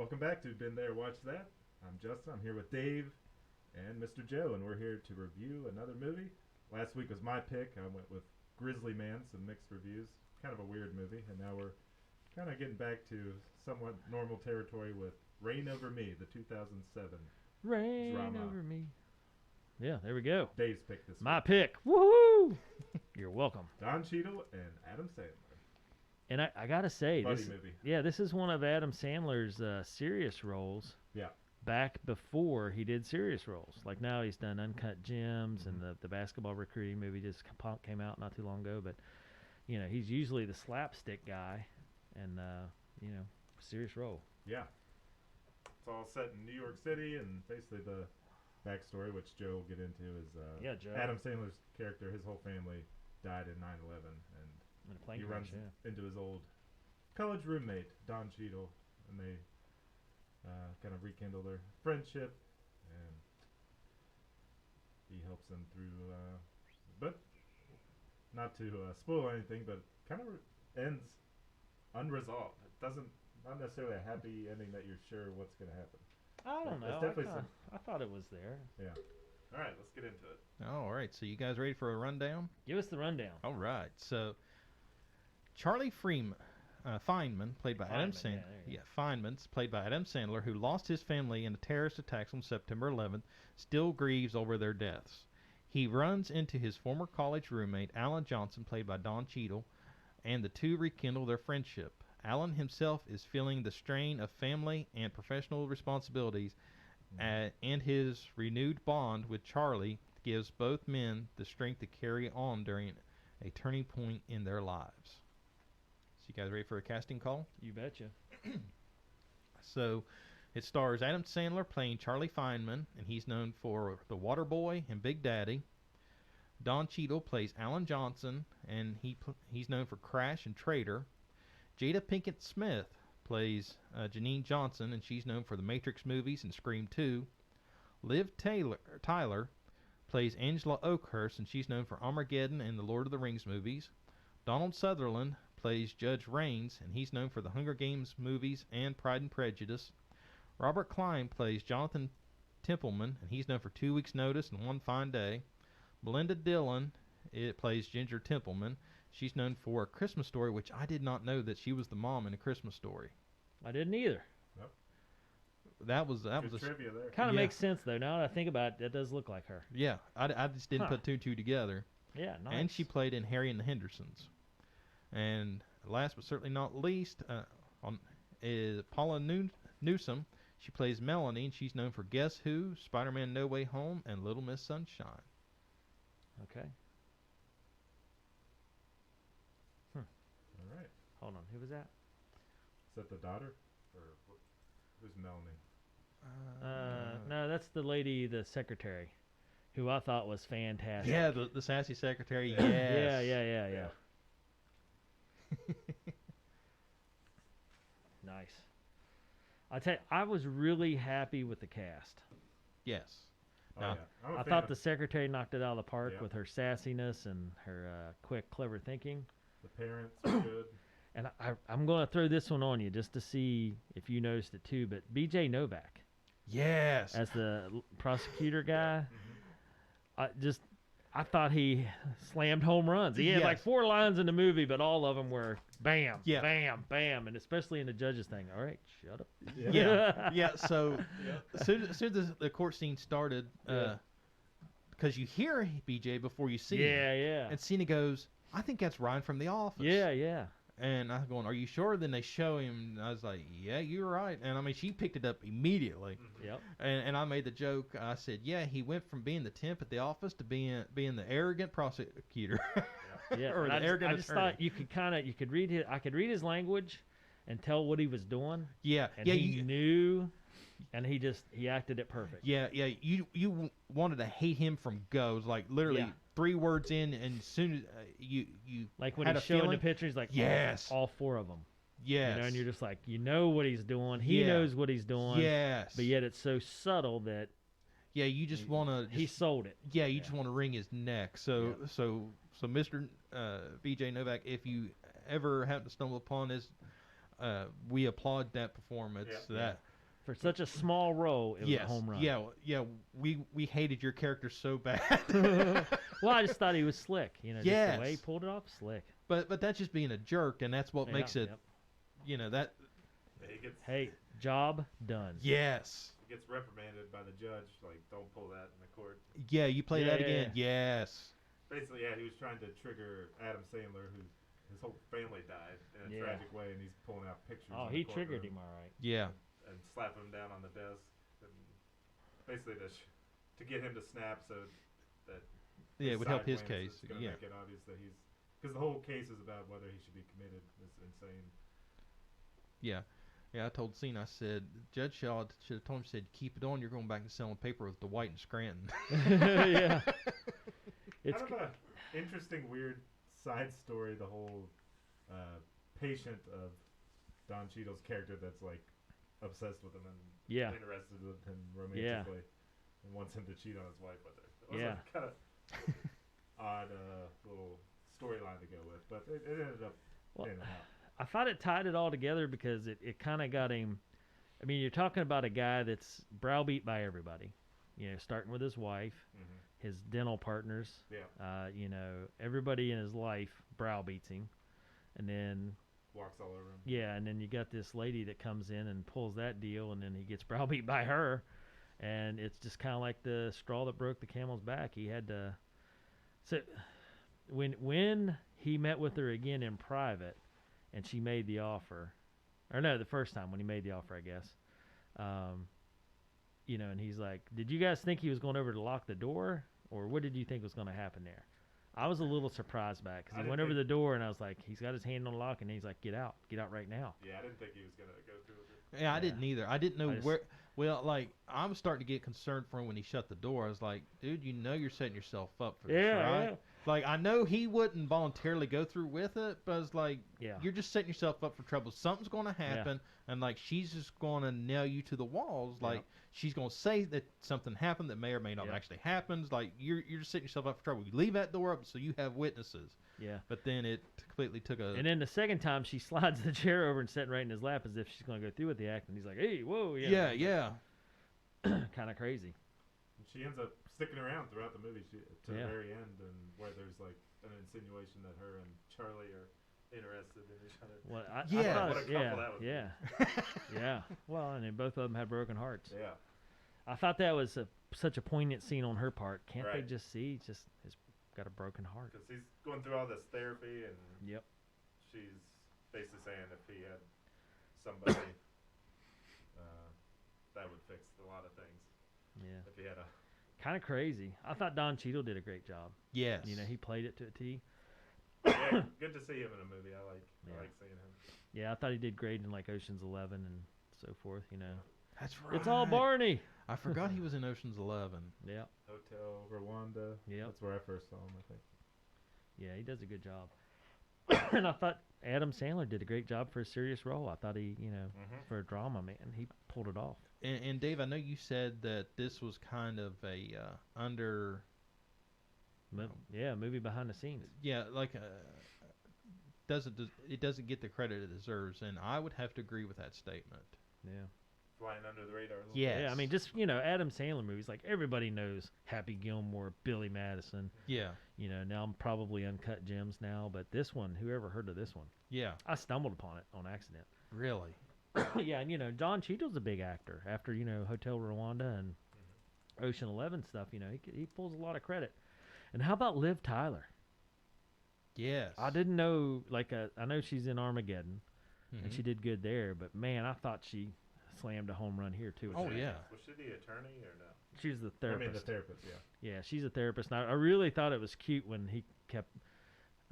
Welcome back to Been There, Watch That. I'm Justin. I'm here with Dave and Mr. Joe, and we're here to review another movie. Last week was my pick. I went with Grizzly Man, some mixed reviews. Kind of a weird movie, and now we're kind of getting back to somewhat normal territory with Reign Over Me, the 2007 Reign drama. over me. Yeah, there we go. Dave's pick this My week. pick. Woohoo! You're welcome. Don Cheadle and Adam Sandler. And I gotta say, Buddy movie. this is one of Adam Sandler's serious roles. Yeah. Back before he did serious roles. Like now he's done Uncut Gems and the basketball recruiting movie just came out not too long ago. But, you know, he's usually the slapstick guy and, serious role. Yeah. It's all set in New York City, and basically the backstory, which Joe will get into, is Joe. Adam Sandler's character, his whole family died in 9/11, and In a plane he crash, runs into his old college roommate, Don Cheadle, and they kind of rekindle their friendship, and he helps them through, but not to spoil anything, but kind of ends unresolved. It doesn't, not necessarily a happy ending that you're sure what's going to happen. I don't know. Definitely I thought it was there. Yeah. All right, let's get into it. All right, so you guys ready for a rundown? Give us the rundown. All right, so Charlie Feynman, played by Adam Feynman, Sandler. yeah, Feynman's played by Adam Sandler, who lost his family in the terrorist attacks on September 11th, still grieves over their deaths. He runs into his former college roommate, Alan Johnson, played by Don Cheadle, and the two rekindle their friendship. Alan himself is feeling the strain of family and professional responsibilities, and his renewed bond with Charlie gives both men the strength to carry on during a turning point in their lives. So you guys ready for a casting call? You betcha. So it stars Adam Sandler playing Charlie Feynman, and he's known for The Waterboy and Big Daddy. Don Cheadle plays Alan Johnson, and he's known for Crash and Traitor. Jada Pinkett Smith plays Janine Johnson, and she's known for the Matrix movies and Scream 2. Liv Tyler plays Angela Oakhurst, and she's known for Armageddon and the Lord of the Rings movies. Donald Sutherland plays Judge Raines, and he's known for the Hunger Games movies and Pride and Prejudice. Robert Klein plays Jonathan Templeman, and he's known for 2 Weeks' Notice and One Fine Day. Belinda Dillon plays Ginger Templeman. She's known for A Christmas Story, which I did not know that she was the mom in A Christmas Story. I didn't either. Nope. That was Good trivia there. Kind of Yeah. makes sense though. Now that I think about it, that does look like her. Yeah, I just didn't put two and two together. Yeah, nice. And she played in Harry and the Hendersons. And last but certainly not least, is Paula Newsome. She plays Melanie, and she's known for Guess Who, Spider-Man No Way Home, and Little Miss Sunshine. Okay. All right. Hold on. Who was that? Is that the daughter? Or who's Melanie? No, that's the lady, the secretary, who I thought was fantastic. Yeah, the sassy secretary. Yes. Yeah. Nice. I tell you, I was really happy with the cast. Yes. Oh, No. yeah. I'm a I fan thought of the secretary knocked it out of the park Yeah. with her sassiness and her quick, clever thinking. the parents are good. And I'm going to throw this one on you just to see if you noticed it too. But B.J. Novak Yes. as the prosecutor guy, Mm-hmm. I thought he slammed home runs. He had like Yes. 4 lines in the movie, but all of them were bam, Yeah. bam, bam, and especially in the judges thing. All right, shut up. Yeah. So Yeah. as soon as the court scene started, because you hear BJ before you see him, Yeah. and Cena goes, "I think that's Ryan from The Office." Yeah. And I'm going, "Are you sure?" Then they show him, and I was like, "Yeah, you're right." And I mean, she picked it up immediately. Yep. And I made the joke. I said, "Yeah, he went from being the temp at the office to being the arrogant prosecutor." Yeah. Or And the I just arrogant thought you could read his. I could read his language, and tell what he was doing. Yeah, And yeah, he knew, and he acted it perfect. yeah. You wanted to hate him from go. It was like literally Yeah. 3 words in, and as soon as you Like when had he's a showing feeling, the picture, he's like, Yes. all 4 of them. yes, You know, and you're just like, you know what he's doing. He Yeah. knows what he's doing. yes, But yet it's so subtle that yeah, you just want to. he sold it. Yeah, you just want to wring his neck. So Mr. B.J. Novak, if you ever happen to stumble upon this, we applaud that performance. Yeah. For such a small role, it was a home run. Yeah. We hated your character so bad. Well, I just thought he was slick. Just Yes. the way he pulled it off, slick. But that's just being a jerk, and that's what Yeah, makes it. yep. That. Hey, job done. Yes. He gets reprimanded by the judge, like, don't pull that in the court. Yeah, you play that Yeah. again. Yes. Basically, yeah, he was trying to trigger Adam Sandler, who his whole family died in a Yeah. tragic way, and he's pulling out pictures. Oh, in he the triggered courtroom him all right. Yeah. and slapping him down on the desk, and basically to get him to snap, so that Yeah, it would help his side case. wins. It's gonna Yeah. make it obvious that he's, because the whole case is about whether he should be committed. It's insane. Yeah. Yeah, I told Cena, I said, Judge Shaw should have told him, said, keep it on, you're going back to selling paper with Dwight and Scranton. Yeah. It's Kind of a interesting, weird side story. The whole patient of Don Cheadle's character that's like obsessed with him and yeah. interested with him romantically, and wants him to cheat on his wife with her. It was Yeah. a kind of odd little storyline to go with, but it ended up Well, panning out. I thought it tied it all together because it kind of got him. I mean, you're talking about a guy that's browbeat by everybody. Starting with his wife, Mm-hmm. his dental partners. Yeah, Everybody in his life browbeats him, and then walks all over him. yeah, and then you got this lady that comes in and pulls that deal, and then he gets browbeat by her, and it's just kind of like the straw that broke the camel's back. He had to. So when he met with her again in private, and she made the offer, or no, the first time when he made the offer, I guess. And he's like, "Did you guys think he was going over to lock the door, or what did you think was going to happen there?" I was a little surprised by it because I he went didn't over think- the door, and I was like, "He's got his hand on the lock," and he's like, "Get out right now." Yeah, I didn't think he was gonna go through with it. Yeah, I Yeah. didn't either. I didn't know I just- where. Well, like, I was starting to get concerned for him when he shut the door. I was like, dude, you're setting yourself up for this, right? Yeah. Like, I know he wouldn't voluntarily go through with it, but it's like, Yeah. you're just setting yourself up for trouble. Something's going to happen, and, like, she's just going to nail you to the walls. Like, she's going to say that something happened that may or may not Yeah. actually happen. Like, you're just setting yourself up for trouble. You leave that door up so you have witnesses. Yeah. But then it completely took a... And then the second time, she slides the chair over and sitting right in his lap as if she's going to go through with the act, and he's like, "Hey, whoa, Yeah. kind of crazy. And she ends up sticking around throughout the movie to the Yeah. very end, and where there's like an insinuation that her and Charlie are interested in each other. Well, I Yeah. thought, What a couple that would be. yeah. Well, and then both of them had broken hearts. Yeah. I thought that was such a poignant scene on her part. Can't they Right. just see? He's got a broken heart. Because he's going through all this therapy, and Yep. she's basically saying if he had somebody, that would fix a lot of things. Yeah. If he had a Kind of crazy. I thought Don Cheadle did a great job. Yes. He played it to a T. yeah, good to see him in a movie. I like seeing him. Yeah, I thought he did great in like Ocean's 11 and so forth. That's right. It's all Barney. I forgot he was in Ocean's 11. Yeah. Hotel Rwanda. Yep. That's where I first saw him, I think. Yeah, he does a good job. And I thought Adam Sandler did a great job for a serious role. I thought he, for a drama, man, he pulled it off. And Dave, I know you said that this was kind of a Movie behind the scenes. like it doesn't get the credit it deserves, and I would have to agree with that statement. Yeah. Flying under the radar a little Yes. Yeah, I mean, just, Adam Sandler movies, like everybody knows Happy Gilmore, Billy Madison. Yeah, Now I'm probably Uncut Gems now, but this one, whoever heard of this one? yeah, I stumbled upon it on accident. really. Yeah, and Don Cheadle's a big actor. After Hotel Rwanda and Ocean 11 stuff, he pulls a lot of credit. And how about Liv Tyler? Yes, I didn't know. I know she's in Armageddon, and Mhm. she did good there. But man, I thought she slammed a home run here too. Oh, Was she- yeah. Was she the attorney or no? She's the I therapist. mean, the therapist, yeah. Yeah, she's a therapist. And I really thought it was cute when he kept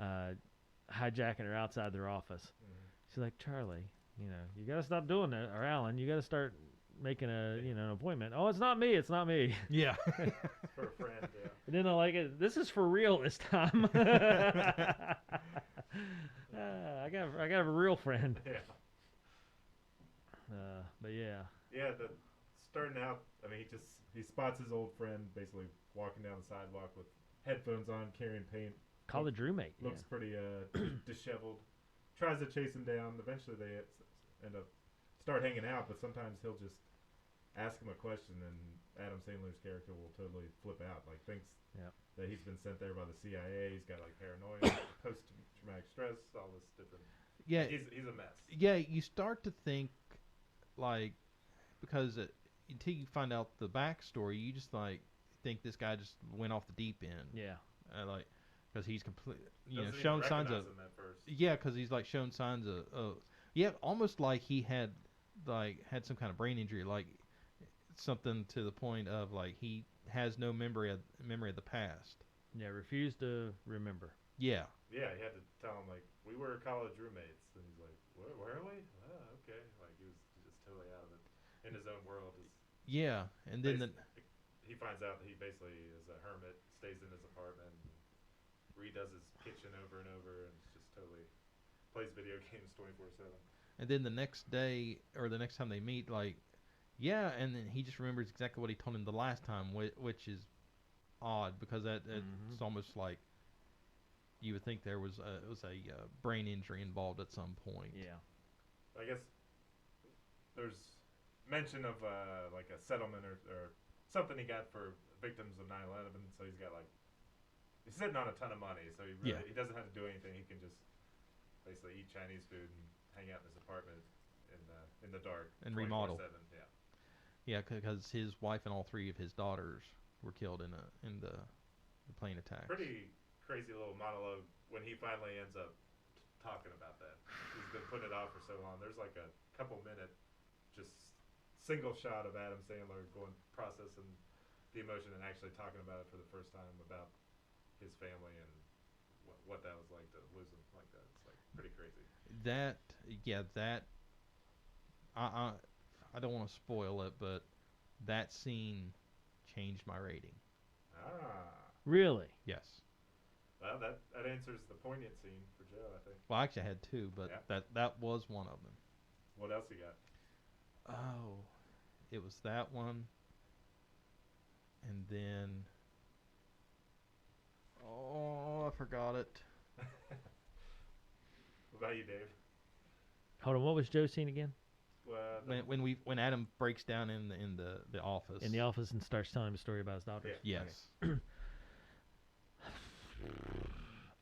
hijacking her outside their office. Mm-hmm. She's like, "Charlie, you got to stop doing that. Or Alan, you got to start making an appointment." "Oh, it's not me. It's not me." Yeah. For a friend, yeah. And then I like it. "This is for real this time." I got a real friend. Yeah. But yeah. Yeah, starting out, I mean, he spots his old friend basically walking down the sidewalk with headphones on, carrying paint. College roommate. Yeah. Looks pretty disheveled. Tries to chase him down. Eventually, they end up start hanging out, but sometimes he'll just ask him a question, and Adam Sandler's character will totally flip out. Like thinks Yep. that he's been sent there by the CIA. He's got like paranoia, post-traumatic stress, all this different. Yeah, He's a mess. yeah. You start to think like because until you find out the backstory, you just like think this guy just went off the deep end. Yeah. Like because he's complete, Doesn't even shown signs of. recognize him at first. Yeah, because he's like shown signs of yeah, almost like he had some kind of brain injury, like something to the point of like he has no memory of the past. Yeah. Refused to remember. Yeah, Yeah, he had to tell him like we were college roommates, and he's like, where are we? Oh, okay. Like he was just totally out of it in his own world. yeah, and then He finds out that he basically is a hermit, stays in his apartment, and redoes his kitchen over and over, and just totally plays video games 24/7. the next day or the next time they meet, like yeah, and then he just remembers exactly what he told him the last time, which is odd because it's almost like you would think there was a brain injury involved at some point. Yeah. I guess there's mention of like a settlement or something he got for victims of 9/11. So he's got like he's sitting on a ton of money, so he doesn't have to do anything. He can just basically eat Chinese food and hang out in his apartment in the dark And remodel. 24/7. Yeah. Yeah, because his wife and all three of his daughters were killed in the plane attack. Pretty crazy little monologue when he finally ends up talking about that. He's been putting it off for so long. There's like a couple minute just single shot of Adam Sandler going processing the emotion and actually talking about it for the first time about his family and what that was like to lose him like that. It's like pretty crazy. I don't want to spoil it, but that scene changed my rating. Really? Yes. Well, that answers the poignant scene for Joe, I think. Well, I actually had two, but Yeah. that was one of them. What else you got? Oh, it was that one, and then I forgot it. What about you, Dave? Hold on. What was Joe's scene again? When Adam breaks down in the office. In the office and starts telling him a story about his daughters. Yeah. Yes.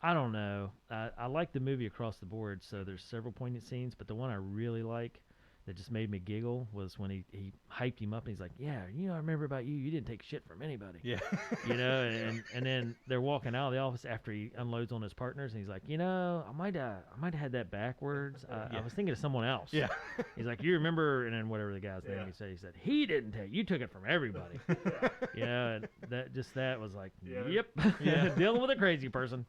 I don't know. I like the movie across the board, so there's several poignant scenes, but the one I really like that just made me giggle was when he hyped him up and he's like, yeah, I remember about you. You didn't take shit from anybody. Yeah. And then they're walking out of the office after he unloads on his partners and he's like, I might have had that backwards. I was thinking of someone else. Yeah. He's like, you remember, and then whatever the guy's name he said, he didn't take, you took it from everybody. And that was like, yep. Yeah. Dealing with a crazy person.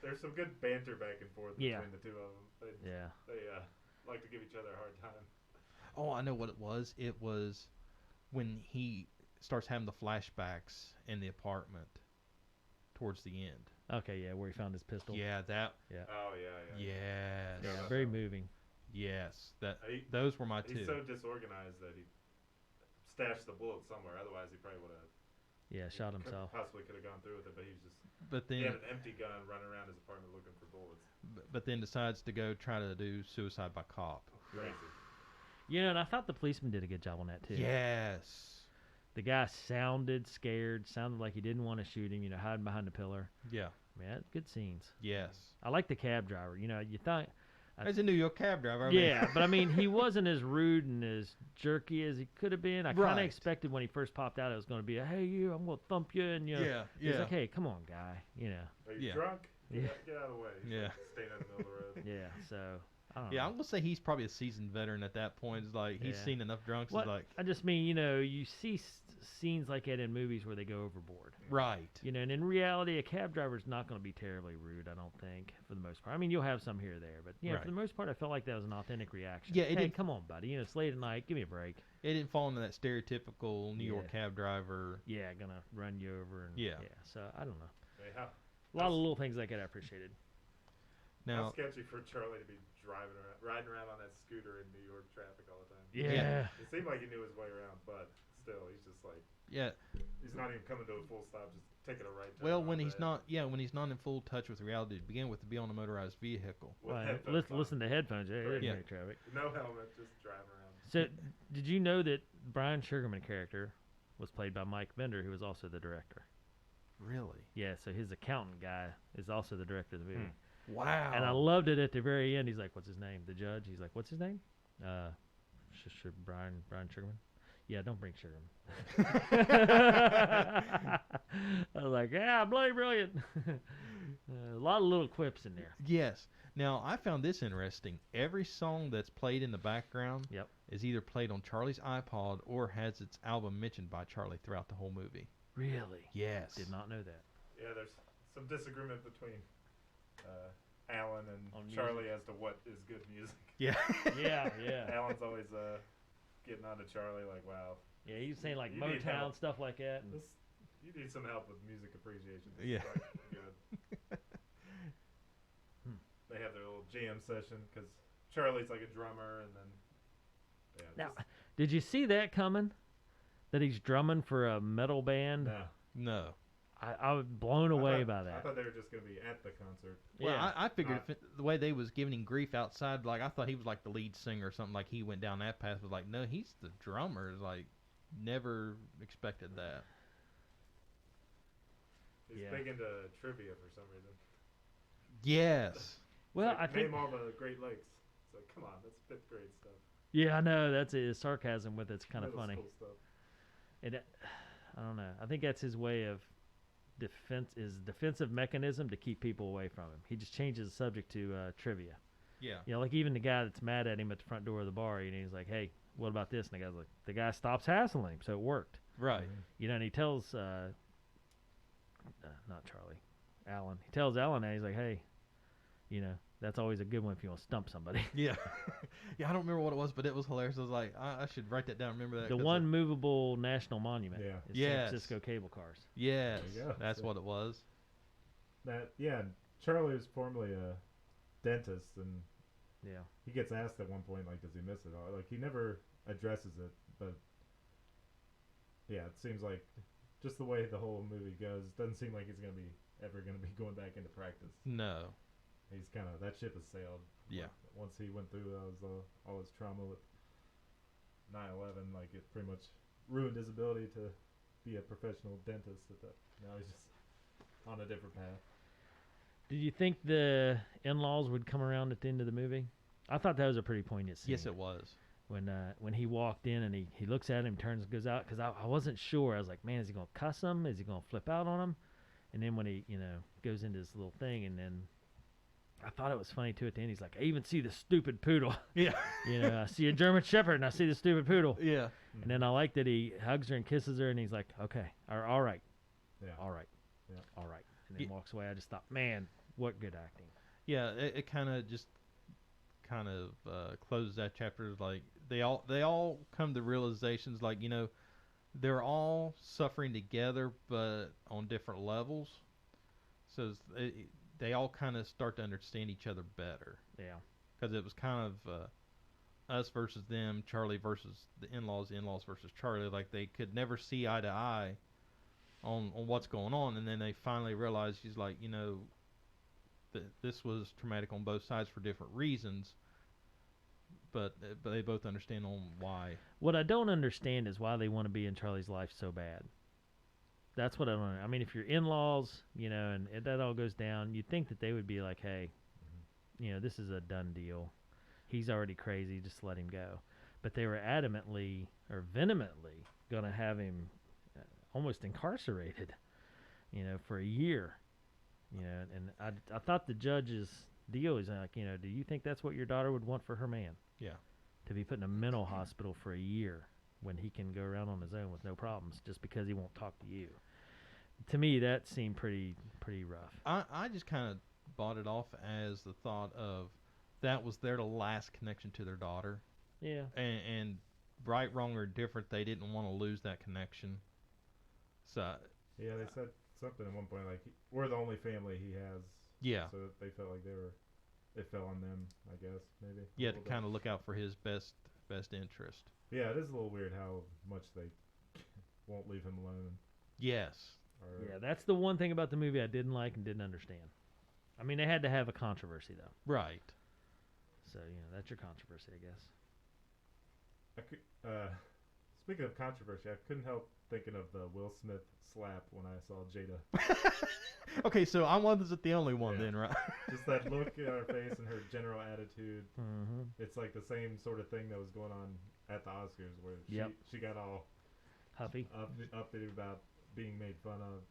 There's some good banter back and forth between the two of them. They like to give each other a hard time. Oh, I know what it was. It was when he starts having the flashbacks in the apartment towards the end. Okay, yeah, where he found his pistol. Yeah, that. Yeah. Oh, yeah. Yes. Yeah, very moving. Yes, those were my two. He's so disorganized that he stashed the bullet somewhere. Otherwise, he probably would have. Shot himself. Possibly could have gone through with it, but he was just. But then he had an empty gun running around his apartment looking for bullets. But then decides to go try to do suicide by cop. Crazy. And I thought the policeman did a good job on that too. Yes. The guy sounded scared, sounded like he didn't want to shoot him, hiding behind the pillar. Yeah. Man, good scenes. Yes. I like the cab driver. You thought. As a New York cab driver. But I mean, he wasn't as rude and as jerky as he could have been. I kind of expected when he first popped out it was going to be hey, you, I'm going to thump you. And, he's like, hey, come on, guy. Are you drunk? Yeah. Get out of the way. Yeah. Staying in the middle of the road. Yeah, so, I don't know. Yeah, I'm going to say he's probably a seasoned veteran at that point. It's like, he's seen enough drunks. Well, like, I just mean, you see scenes like that in movies where they go overboard. Right. And in reality, a cab driver's not going to be terribly rude, I don't think, for the most part. I mean, you'll have some here or there, but for the most part, I felt like that was an authentic reaction. Yeah, hey, come on, buddy. It's late at night. Give me a break. It didn't fall into that stereotypical New York cab driver. Yeah, gonna run you over. And, so, I don't know. Hey, a lot of little things like that I appreciated. How sketchy for Charlie to be riding around on that scooter in New York traffic all the time. Yeah. It seemed like he knew his way around, but still, he's just like. Yeah. He's not even coming to a full stop, just taking a right turn. Well, when he's not in full touch with reality to begin with, to be on a motorized vehicle. Listen to headphones. Traffic. No helmet, just driving around. So, did you know that Brian Sugarman character was played by Mike Bender, who was also the director. Really? Yeah, so his accountant guy is also the director of the movie. Wow. And I loved it at the very end. He's like, "What's his name?" The judge. He's like, "What's his name?" Brian Sugarman. Yeah, don't bring Sugarman. I was like, "Yeah, bloody brilliant." A lot of little quips in there. Yes. Now, I found this interesting. Every song that's played in the background Yep. is either played on Charlie's iPod or has its album mentioned by Charlie throughout the whole movie. Really? Yes. Did not know that. Yeah, there's some disagreement between Alan and On Charlie as to what is good music. Yeah. Yeah. Alan's always getting on to Charlie like, wow, Yeah, he was saying like You need Motown help. stuff like that. And you need some help with music appreciation. This Yeah. is quite good. They have their little jam session because Charlie's like a drummer, and then now, did you see that coming? That he's drumming for a metal band? no. No. I was blown away by I that. thought they were just gonna be at the concert. Well, Yeah. I figured the way they was giving him grief outside, like I thought he was like the lead singer or something. Like he went down that path. Was like, no, he's the drummer. Like, never expected that. He's Yeah. big into trivia for some reason. Yes. Well, It's I like, think. name all the Great Lakes. It's like, come on, that's fifth grade stuff. Yeah, I know. That's his sarcasm with it's kind of Middle funny. school stuff. It, I don't know. I think that's his way of defensive mechanism to keep people away from him. He just changes the subject to trivia. Yeah. You know, like even the guy that's mad at him at the front door of the bar, and he's like, "Hey, what about this?" And the guy's like, "The guy stops hassling him, so it worked." Right. You know, and he tells not Charlie, Alan. He tells Alan that he's like, "Hey, you know, that's always a good one if you want to stump somebody." Yeah. Yeah. I don't remember what it was, but it was hilarious. I was like, I should write that down. Remember that? The 'cause one movable national monument Yeah. is Yes. San Francisco cable cars. Yes. There you go. That's So- what it was. Charlie was formerly a dentist, and Yeah. he gets asked at one point, like, does he miss it all? Like, he never addresses it, but yeah, it seems like just the way the whole movie goes, doesn't seem like he's ever gonna be going back into practice. No. He's kind of, that ship has sailed. Yeah. Once he went through all his trauma with 9/11, like it pretty much ruined his ability to be a professional dentist. Now he's just on a different path. Did you think the in-laws would come around at the end of the movie? I thought that was a pretty poignant scene. Yes, it was. When he walked in and he looks at him, turns, goes out, because I wasn't sure. I was like, man, is he gonna cuss him? Is he gonna flip out on him? And then when he goes into this little thing, and then I thought it was funny too at the end. He's like, I even see the stupid poodle. Yeah. I see a German Shepherd and I see the stupid poodle. Yeah. And then I like that he hugs her and kisses her, and he's like, okay, all right, Yeah. all right, Yeah. all right, and then walks away. I just thought, man, what good acting. Yeah. It kind of closes that chapter. Like they all come to realizations. Like they're all suffering together, but on different levels. So they all kind of start to understand each other better. Yeah. Because it was kind of us versus them, Charlie versus the in-laws versus Charlie. Like they could never see eye to eye on what's going on, and then they finally realized she's like, that this was traumatic on both sides for different reasons, but they both understand on why. What I don't understand is why they want to be in Charlie's life so bad. That's what I don't know. I mean, if you're in-laws, and that all goes down, you'd think that they would be like, hey, this is a done deal. He's already crazy. Just let him go. But they were adamantly or vehemently going to have him almost incarcerated, for a year. And I thought the judge's deal is like, do you think that's what your daughter would want for her man? Yeah. To be put in a mental hospital for a year when he can go around on his own with no problems just because he won't talk to you. To me, that seemed pretty rough. I just kind of bought it off as the thought of that was their last connection to their daughter. Yeah. And right, wrong, or different, they didn't want to lose that connection. So Yeah, they said something at one point like, we're the only family he has. yeah. So they felt like it fell on them, I guess, maybe. Yeah, to kind of look out for his best interest. Yeah, it is a little weird how much they won't leave him alone. Yes. Yeah, that's the one thing about the movie I didn't like and didn't understand. I mean, they had to have a controversy, though. Right. So, that's your controversy, I guess. Speaking of controversy, I couldn't help thinking of the Will Smith slap when I saw Jada. Okay, so I wasn't the only one Yeah. then, right? Just that look in her face and her general attitude. Mm-hmm. It's like the same sort of thing that was going on at the Oscars, where Yep. she got all Huffy. uppity about being made fun of,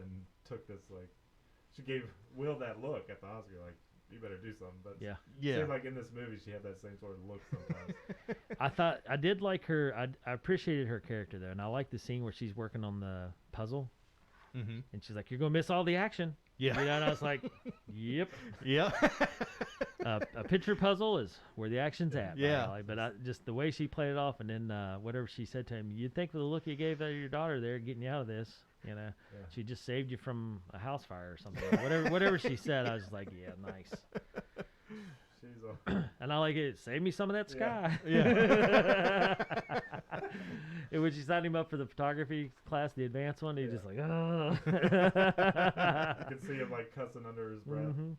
and took this like she gave Will that look at the Oscar, like you better do something. But Yeah. Yeah. seemed like in this movie she had that same sort of look sometimes. I did like her. I appreciated her character there, and I like the scene where she's working on the puzzle, Mm-hmm. and she's like, "You're gonna miss all the action." Yeah. You know, and I was like, "Yep." Yeah. A picture puzzle is where the action's at. Yeah. But just the way she played it off, and then whatever she said to him, you'd think with the look you gave your daughter there, getting you out of this, you know, Yeah. she just saved you from a house fire or something. whatever she said, I was just like, yeah, nice. She's a And I like it. Save me some of that sky. Yeah. And when she signed him up for the photography class, the advanced one, he Yeah. just like, oh. you can see him like cussing under his breath. Mhm.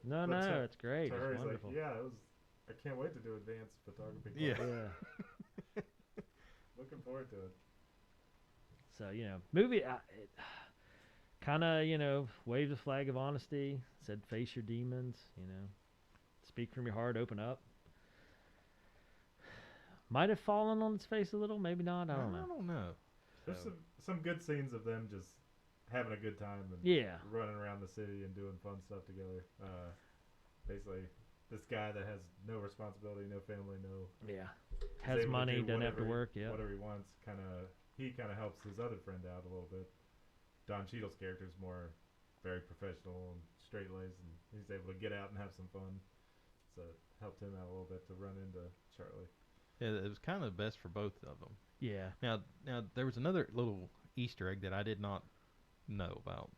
No, But no, it's great. To It's her, he's wonderful. like, yeah, it was. I can't wait to do advanced photography. Yeah. class. Yeah. Looking forward to it. So, movie kind of, waved the flag of honesty, said face your demons, speak from your heart, open up. Might have fallen on its face a little, maybe not, I don't know. There's So, some good scenes of them just having a good time and yeah, running around the city and doing fun stuff together. Basically, this guy that has no responsibility, no family, yeah. is Has able to money, do doesn't have to whatever work, yeah. whatever he wants. He kind of helps his other friend out a little bit. DonCheadle's character is more very professional and straight laced, and he's able to get out and have some fun. So it helped him out a little bit to run into Charlie. Yeah, it was kind of best for both of them. Yeah. Now there was another little Easter egg that I did not know about.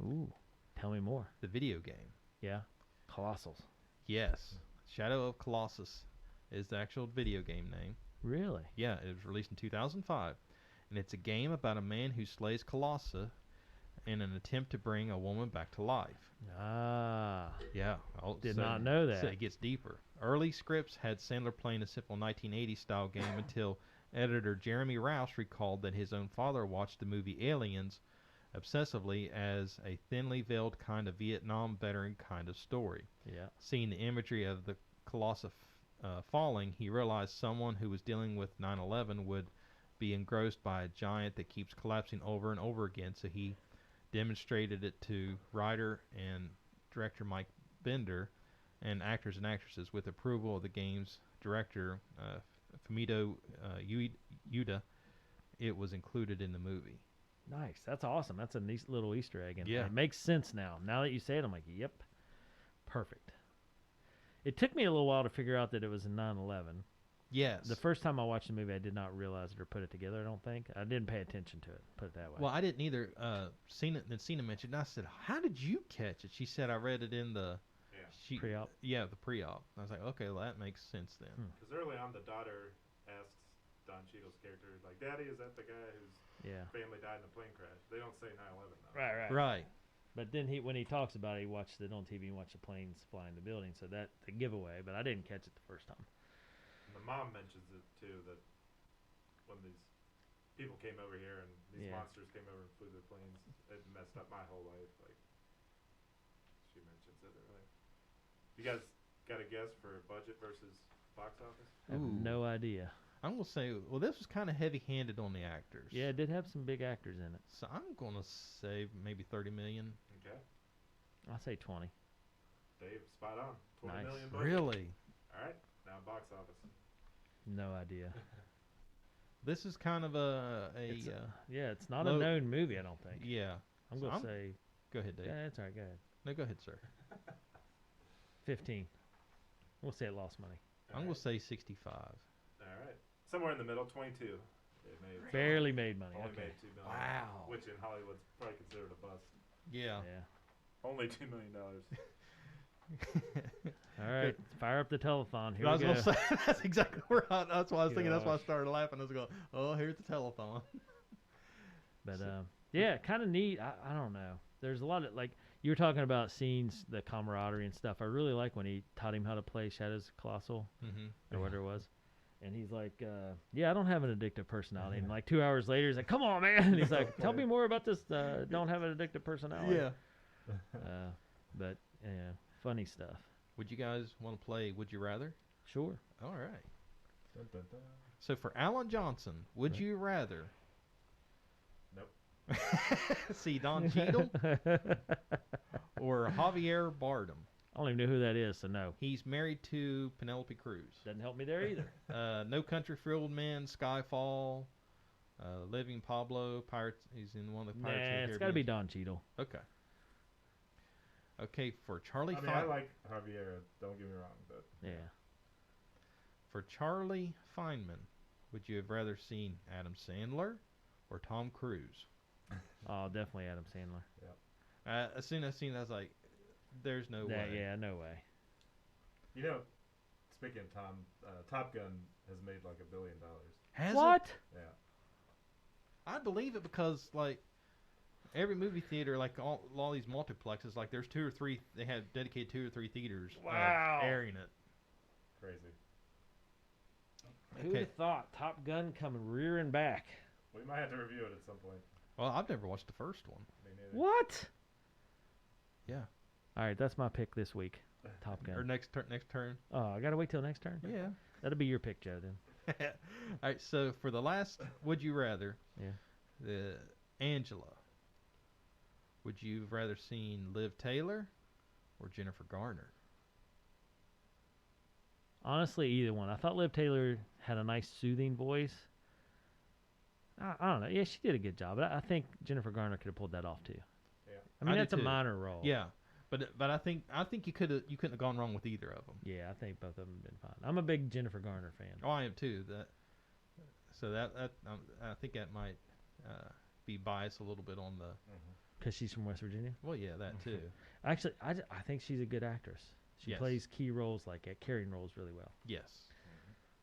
Ooh, tell me more. The video game. Yeah. Colossals. Yes. Shadow of Colossus is the actual video game name. Really? Yeah, it was released in 2005. And it's a game about a man who slays Colossus in an attempt to bring a woman back to life. Ah. Yeah. Did not know that. So it gets deeper. Early scripts had Sandler playing a simple 1980s style game until editor Jeremy Rouse recalled that his own father watched the movie Aliens obsessively as a thinly veiled kind of Vietnam veteran kind of story. Yeah. Seeing the imagery of the Colossus falling, he realized someone who was dealing with 9/11 would be engrossed by a giant that keeps collapsing over and over again, so he demonstrated it to writer and director Mike Bender and actors and actresses with approval of the game's director, Fumito Ueda. It was included in the movie. Nice. That's awesome. That's a nice little Easter egg. And Yeah. it makes sense now. Now that you say it, I'm like, yep. Perfect. It took me a little while to figure out that it was in 9/11. Yes. The first time I watched the movie, I did not realize it or put it together, I don't think. I didn't pay attention to it, put it that way. Well, I didn't either. Seen it, then Cena mentioned it, and I said, how did you catch it? She said, I read it in the... Yeah. Pre-op. Yeah, the pre-op. I was like, okay, well, that makes sense then. Because early on, the daughter asks DonCheadle's character, like, Daddy, is that the guy whose Yeah. family died in a plane crash? They don't say 9/11 though. Right. Right. But then when he talks about it, he watched it on TV and watched the planes fly in the building. So that's a giveaway, but I didn't catch it the first time. And the mom mentions it too, that when these people came over here and these Yeah. monsters came over and flew their planes, it messed up my whole life. Like, she mentions it earlier. You guys got a guess for budget versus box office? I have Ooh. no idea. I'm going to say, well, this was kind of heavy-handed on the actors. Yeah, it did have some big actors in it. So I'm going to say maybe 30 million. Okay. I'll say 20. Dave, spot on. 20 Nice. million budget. Really? All right. Now box office. No idea. This is kind of It's it's not low- a known movie, I don't think. yeah. I'm So going to say, Go ahead, Dave. yeah, that's all right, go ahead. No, go ahead, sir. 15. We'll say it lost money. I'm going to say 65. All right. Somewhere in the middle, 22. It made Barely made money. only Okay. made $2 million. Wow. Which in Hollywood's probably considered a bust. Yeah. Yeah. Only $2 million. All right. Fire up the telethon. Here I we was go. going to say, that's exactly where that's why I was thinking. That's why I Gosh. started laughing. I was going, oh, here's the telephone. But yeah, kind of neat. I don't know. There's a lot of, like, you were talking about scenes, the camaraderie and stuff. I really like when he taught him how to play Shadows Colossal Mm-hmm. or whatever it was. And he's like, yeah, I don't have an addictive personality. And like 2 hours later, he's like, come on, man. And he's like, tell me more about this. Don't have an addictive personality. Yeah. But yeah, funny stuff. Would you guys want to play Would You Rather? Sure. All right. Dun, dun, dun. So for Alan Johnson, would Right. you rather Nope. see Don Cheadle or Javier Bardem? I don't even know who that is, so no. He's married to Penelope Cruz. Doesn't help me there either. No Country for Old Men, Skyfall, Living Pablo, Pirates. He's in one of the Pirates of the Nah, it's got to be Caribbean. Don Cheadle. Okay. Okay, for Charlie I mean, I like Javier. Don't get me wrong, but Yeah. For Charlie Feynman, would you have rather seen Adam Sandler or Tom Cruise? Oh, definitely Adam Sandler. As soon as I seen that, I was like, there's no way. Yeah, no way. you know, speaking of Top Gun has made like $1 billion. Has it? What? Yeah. I believe it because, like, every movie theater, like all these multiplexes, like there's 2 or 3, they have dedicated 2 or 3 theaters Wow. airing it. Crazy. Who'd have thought Top Gun coming rearing back? We might have to review it at some point. Well, I've never watched the first one. Me neither. What? Yeah. All right, that's my pick this week. Top Gun. Or next turn. Oh, I gotta wait till next turn. Yeah. That'll be your pick, Joe. Then. All right, so for the last Would You Rather, Yeah. Angela, would you have rather seen Liv Taylor or Jennifer Garner? Honestly, either one. I thought Liv Taylor had a nice, soothing voice. I don't know. Yeah, she did a good job. But I think Jennifer Garner could have pulled that off too. Yeah. I mean, I do that's a too. minor role. Yeah, but I think you couldn't have gone wrong with either of them. Yeah, I think both of them have been fine. I'm a big Jennifer Garner fan. Oh, I am too. I think that might be biased a little bit on the. Because she's from West Virginia. Well, yeah, that too. Actually, I think she's a good actress. She Yes. plays key roles like carrying roles really well. Yes.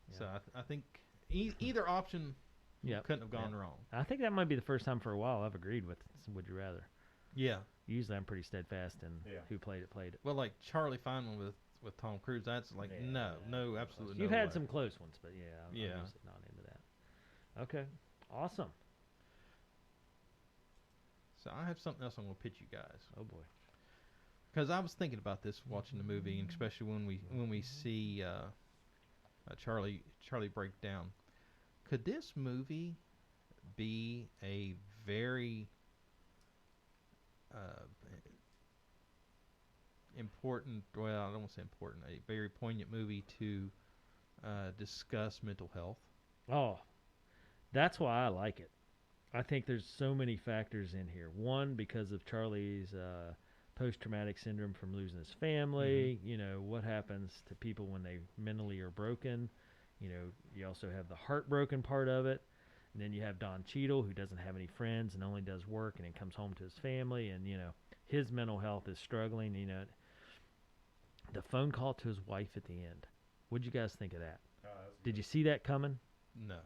Yeah. So I think either option Yep. couldn't have gone Yep. wrong. I think that might be the first time for a while I've agreed with Would You Rather. Yeah. Usually I'm pretty steadfast in Yeah. who played it. Well, like Charlie Feynman with Tom Cruise, that's like Yeah. no, absolutely You've no had way. some close ones, but yeah, I'm Yeah. usually not into that. Okay, awesome. So I have something else I'm gonna pitch you guys. Oh boy. Because I was thinking about this watching the movie, and especially when we see Charlie break down. Could this movie be a very important? Well, I don't want to say important. A very poignant movie to discuss mental health. Oh, that's why I like it. I think there's so many factors in here. One, because of Charlie's post-traumatic syndrome from losing his family. You know, what happens to people when they mentally are broken. You know, you also have the heartbroken part of it. And then you have Don Cheadle, who doesn't have any friends and only does work, and then comes home to his family. And, you know, his mental health is struggling. You know, the phone call to his wife at the end. What'd you guys think of that? Did you see that coming? No.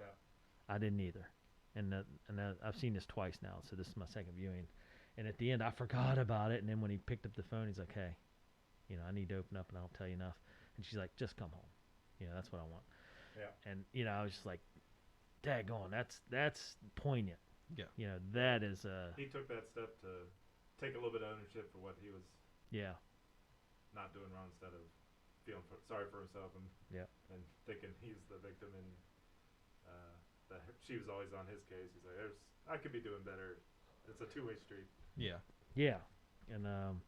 I didn't either. And I've seen this twice now, so this is my second viewing. And at the end, I forgot about it. And then when he picked up the phone, he's like, "Hey, you know, I need to open up, and I'll tell you enough." And she's like, "Just come home. You know, that's what I want." Yeah. And you know, I was just like, "Daggone, that's poignant." Yeah. You know, that is He took that step to take a little bit of ownership for what he was yeah, not doing wrong, instead of feeling sorry for himself and thinking he's the victim, and that she was always on his case. He's like, I could be doing better. It's a two-way street. Yeah. yeah. And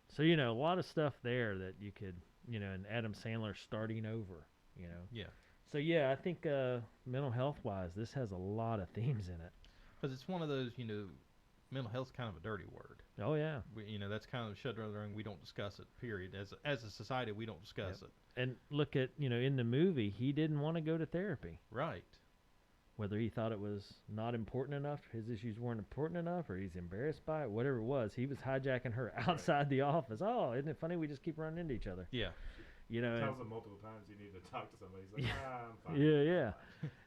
so you know, a lot of stuff there that you could, you know, and Adam Sandler starting over. You know. Yeah. So yeah, I think mental health wise, this has a lot of themes in it. Because it's one of those, you know, mental health's kind of a dirty word. Oh yeah. You know, that's kind of shut under the ring. We don't discuss it. Period. As a society, we don't discuss it. And look at, you know, in the movie, he didn't want to go to therapy. Right. Whether he thought it was not important enough, his issues weren't important enough, or he's embarrassed by it, whatever it was, he was hijacking her outside the office. Oh, isn't it funny? We just keep running into each other. Yeah. You know. Tells him multiple times you need to talk to somebody. He's like, I'm fine. Yeah.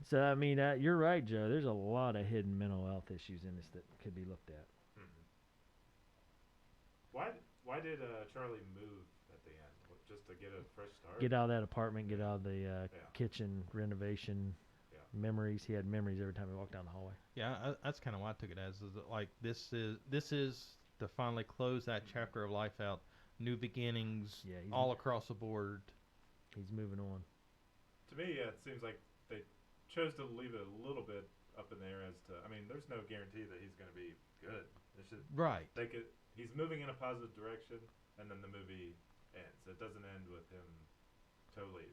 So I mean, you're right, Joe. There's a lot of hidden mental health issues in this that could be looked at. Why did Charlie move at the end? just to get a fresh start. Get out of that apartment. Get out of the Yeah. kitchen renovation. Yeah. Memories. He had memories every time he walked down the hallway. Yeah, that's kind of what I took it as. Is that, like, this is to finally close that chapter of life out. New beginnings, Yeah, all across the board. He's moving on. To me, yeah, it seems like they chose to leave it a little bit up in the air as to. I mean, there's no guarantee that he's going to be good. It's just Right. he's moving in a positive direction, and then the movie ends. It doesn't end with him totally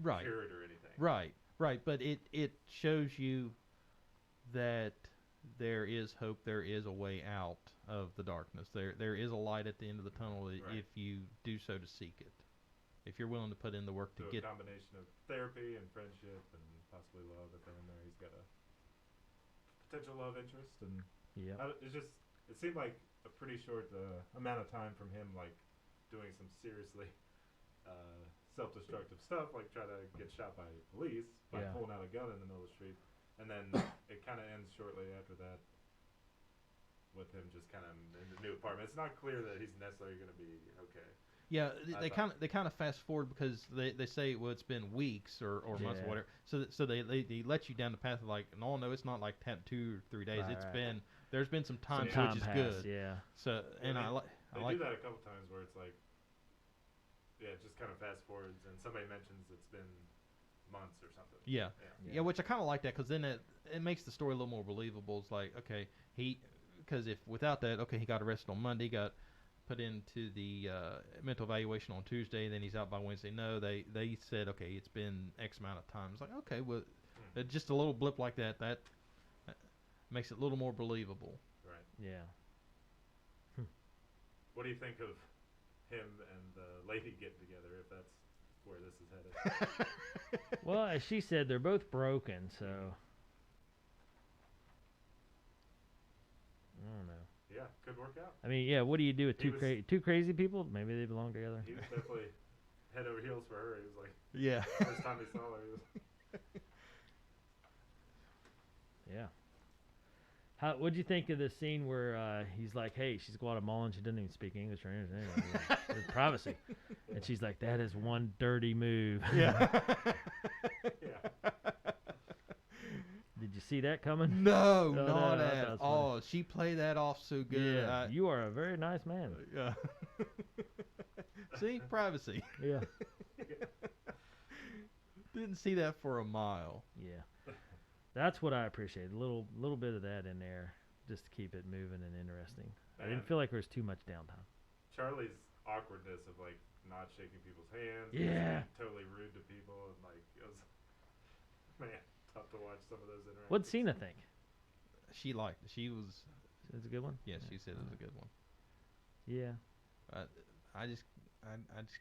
Right. cured or anything. Right. Right. But it shows you that there is hope. There is a way out of the darkness. There is a light at the end of the tunnel Right. if you do so to seek it. If you're willing to put in the work to So get. a combination of therapy and friendship and possibly love. If in there, he's got a potential love interest, and Yeah. it seemed like a pretty short amount of time from him, like doing some seriously self-destructive stuff, like try to get shot by police by Yeah. pulling out a gun in the middle of the street, and then it kind of ends shortly after that with him just kind of in the new apartment. It's not clear that he's necessarily going to be okay. Yeah, I they thought- kind of fast forward because they say, well, it's been weeks or months or Yeah. whatever. So they let you down the path of like, no, it's not like 2 or 3 days. Right, It's right. been there's been some time, Some which is passed, good. Yeah. So and they- I They like do that a couple times where it's like, yeah, it just kind of fast forwards, and somebody mentions it's been months or something. yeah. Yeah. Yeah, which I kind of like that because then it makes the story a little more believable. It's like, okay, because if without that, okay, he got arrested on Monday, got put into the mental evaluation on Tuesday, then he's out by Wednesday. No, they said, okay, it's been X amount of time. It's like, okay, well, just a little blip like that makes it a little more believable. Right. Yeah. What do you think of him and the lady getting together, if that's where this is headed? Well, as she said, they're both broken, so I don't know. Yeah, could work out. I mean, yeah. What do you do with He two crazy people? Maybe they belong together. He was definitely head over heels for her. He was like, Yeah. first time he saw her, he was Yeah. What'd you think of the scene where he's like, "Hey, she's Guatemalan. She doesn't even speak English or anything. There's privacy," and she's like, "That is one dirty move." Yeah. yeah. Did you see that coming? No, No, not no, at that was funny. all. She played that off so good. Yeah. You are a very nice man. Yeah. See, privacy. Yeah. Didn't see that for a mile. Yeah. That's what I appreciate. A little bit of that in there, just to keep it moving and interesting. I didn't feel like there was too much downtime. Charlie's awkwardness of like not shaking people's hands, Yeah. being totally rude to people, and like it was, man, tough to watch some of those interactions. What'd Cena think? She liked it. She was. It's a good one. Yes, she said it was a good one. Yeah. I just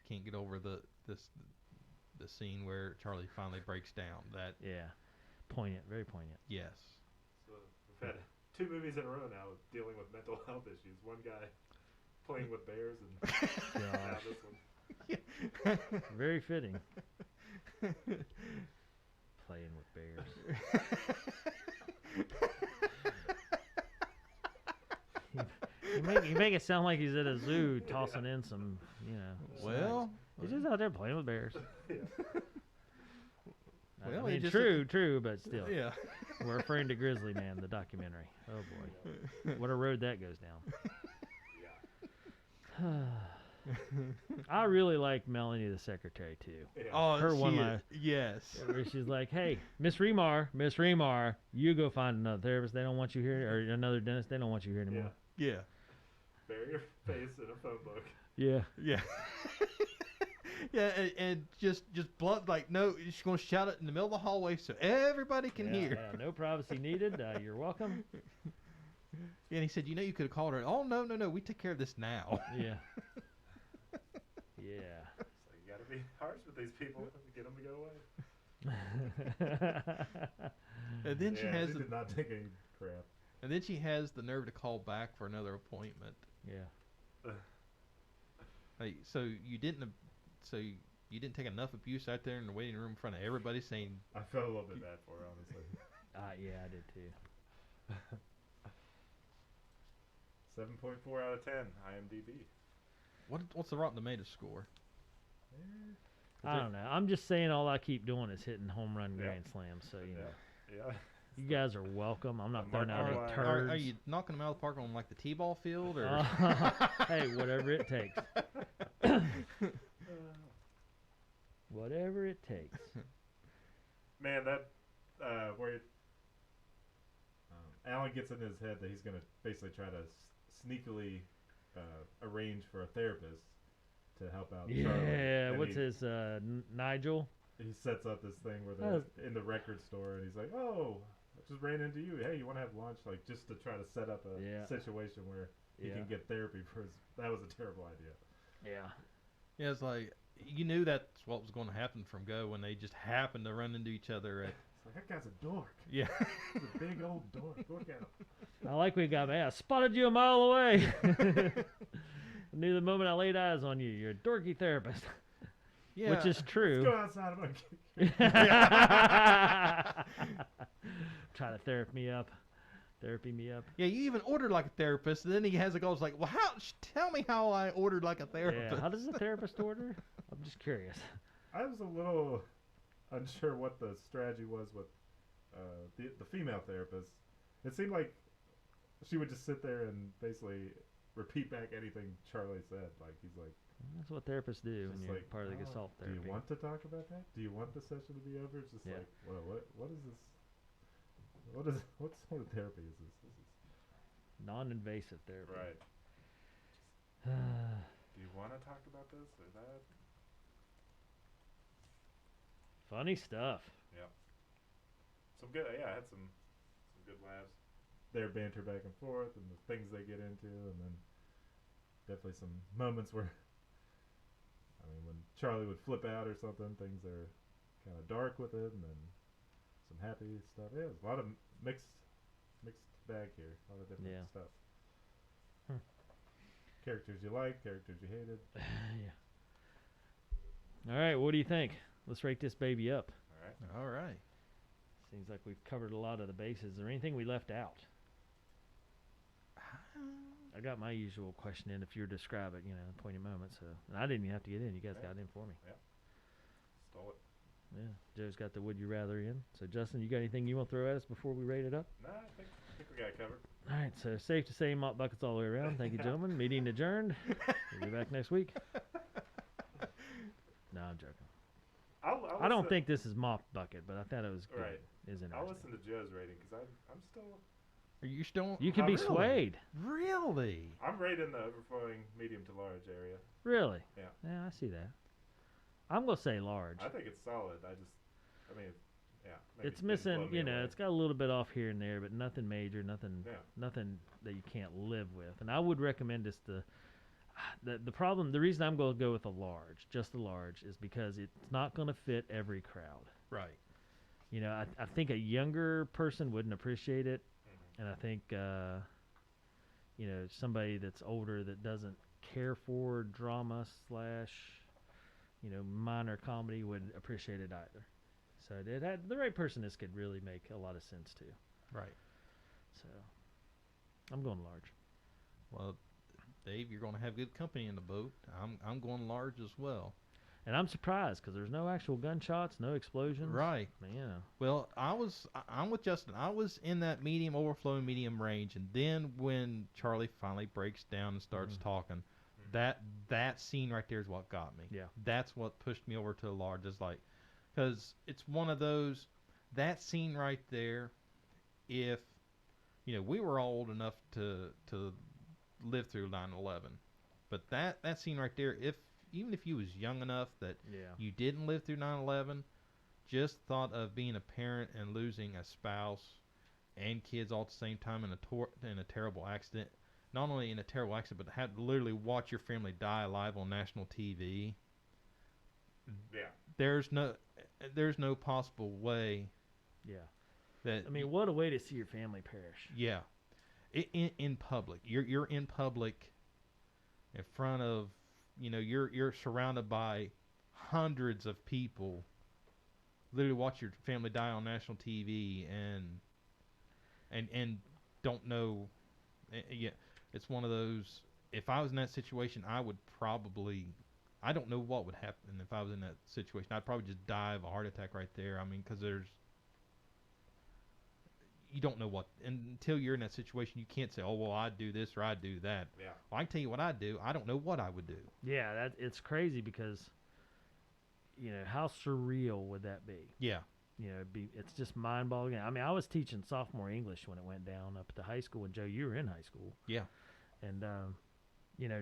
can't get over the scene where Charlie finally breaks down. That Yeah. Poignant. Very poignant. yes. So we've had 2 movies in a row now dealing with mental health issues. One guy playing with bears, and now Gosh. this one. Very fitting. Playing with bears. You make it sound like he's at a zoo tossing in some, Well, he's just out there playing with bears. Yeah. I Well, mean, he just- true, but still. yeah. We're referring to Grizzly Man, the documentary. Oh boy, what a road that goes down. I really like Melanie, the secretary, too. Yeah. Oh, Her she one is- line. Yes. Where she's like, "Hey, Miss Remar, you go find another therapist. They don't want you here, or another dentist. They don't want you here anymore." Yeah. Bury your face in a phone book. Yeah. Yeah. Yeah, and just blunt, like, no, she's going to shout it in the middle of the hallway so everybody can hear. Yeah, no privacy needed. You're welcome. And he said, you could have called her. Oh, no, we take care of this now. Yeah. Yeah. It's like you gotta be harsh with these people to get them to go away. And then she has did not take any crap. and then she has the nerve to call back for another appointment. Yeah. Like, so you didn't take enough abuse out there in the waiting room in front of everybody saying, I felt a little bit bad for her, honestly. Yeah, I did too. 7.4 out of 10, IMDb. what's the Rotten Tomatoes score? I don't know. I'm just saying all I keep doing is hitting home run grand slams. So, you know. Yeah. You guys are welcome. I'm not I'm throwing out any marking turds. Are you knocking them out of the park on like the t-ball field or? Hey, whatever it takes. Whatever it takes. Man, that where Alan gets in his head that he's gonna basically try to sneakily arrange for a therapist to help out Charlie. Yeah, And what's his Nigel? He sets up this thing where they're in the record store, and he's like, "Oh, I just ran into you. Hey, you want to have lunch?" Like just to try to set up a situation where he can get therapy for his. That was a terrible idea. Yeah. Yeah, it's like you knew that's what was going to happen from go when they just happened to run into each other at. It's like that guy's a dork. Yeah. He's a big old dork. Look at him. I like when he got mad. I spotted you a mile away. I knew the moment I laid eyes on you. You're a dorky therapist. Yeah. Which is true. Let's go outside. I'm gonna kick you. Try to therapy me up. Yeah, you even ordered like a therapist, and then he has a goal. It's like, well, tell me how I ordered like a therapist. Yeah, how does a therapist order? I'm just curious. I was a little unsure what the strategy was with the female therapist. It seemed like she would just sit there and basically repeat back anything Charlie said. Like he's like, that's what therapists do when you're like, part of the Gestalt therapy. Do you want to talk about that? Do you want the session to be over? It's just like, well, what is this? What sort of therapy is this? This is non-invasive therapy. right. Do you want to talk about this or that? Funny stuff. Yeah. Some good. Yeah, I had some good laughs. Their banter back and forth, and the things they get into, and then definitely some moments where, I mean, when Charlie would flip out or something, things are kind of dark with it, and then some happy stuff. Yeah, there's a lot of mixed bag here. A lot of different stuff. Characters you like, characters you hated. Yeah. All right, what do you think? Let's rate this baby up. All right. Seems like we've covered a lot of the bases. Is there anything we left out? I got my usual question in if you were to describe it, poignant moment. So, and I didn't even have to get in. You guys got in for me. Yeah. Stole it. Yeah. Joe's got the would you rather in. So, Justin, you got anything you want to throw at us before we rate it up? No, I think we got it covered. All right. So, safe to say, mop buckets all the way around. Thank you, gentlemen. Meeting adjourned. We'll be back next week. No, I'm joking. I don't think this is mop bucket, but I thought it was good. Right. Isn't it? I'll listen to Joe's rating because I'm still. Are you still? You can be swayed. Really? I'm rating the overflowing medium to large area. Really? Yeah. Yeah, I see that. I'm gonna say large. I think it's solid. I mean, yeah. maybe It's didn't missing, blow me away. it's got a little bit off here and there, but nothing major, nothing that you can't live with. And I would recommend this to. The reason I'm going to go with a large, just a large, is because it's not going to fit every crowd. Right. I think a younger person wouldn't appreciate it, and I think somebody that's older that doesn't care for drama / minor comedy would appreciate it either. So the right person, this could really make a lot of sense too. Right. So I'm going large. Well, Dave, you're going to have good company in the boat. I'm going large as well. And I'm surprised because there's no actual gunshots, no explosions. Right. Yeah. Well, I'm with Justin. I was in that overflowing medium range, and then when Charlie finally breaks down and starts talking, that scene right there is what got me. Yeah. That's what pushed me over to the large. Is like, because it's one of those, that scene right there. If we were all old enough to live through 9/11, but that scene right there, even if you was young enough that you didn't live through 9/11, just thought of being a parent and losing a spouse and kids all at the same time in a terrible accident, not only in a terrible accident, but had to literally watch your family die live on national TV. Yeah. There's no possible way. Yeah. That what a way to see your family perish. Yeah. In public, you're in public, in front of, you're surrounded by hundreds of people. Literally watch your family die on national TV and don't know. Yeah, it's one of those. If I was in that situation, I would probably I don't know what would happen if I was in that situation. I'd probably just die of a heart attack right there. I mean, because you don't know what, until you're in that situation, you can't say, oh, well, I'd do this or I'd do that. Yeah. Well, I can tell you what I'd do. I don't know what I would do. Yeah, it's crazy because, how surreal would that be? Yeah. It's just mind-boggling. I mean, I was teaching sophomore English when it went down up at the high school, and Joe, you were in high school. Yeah. And,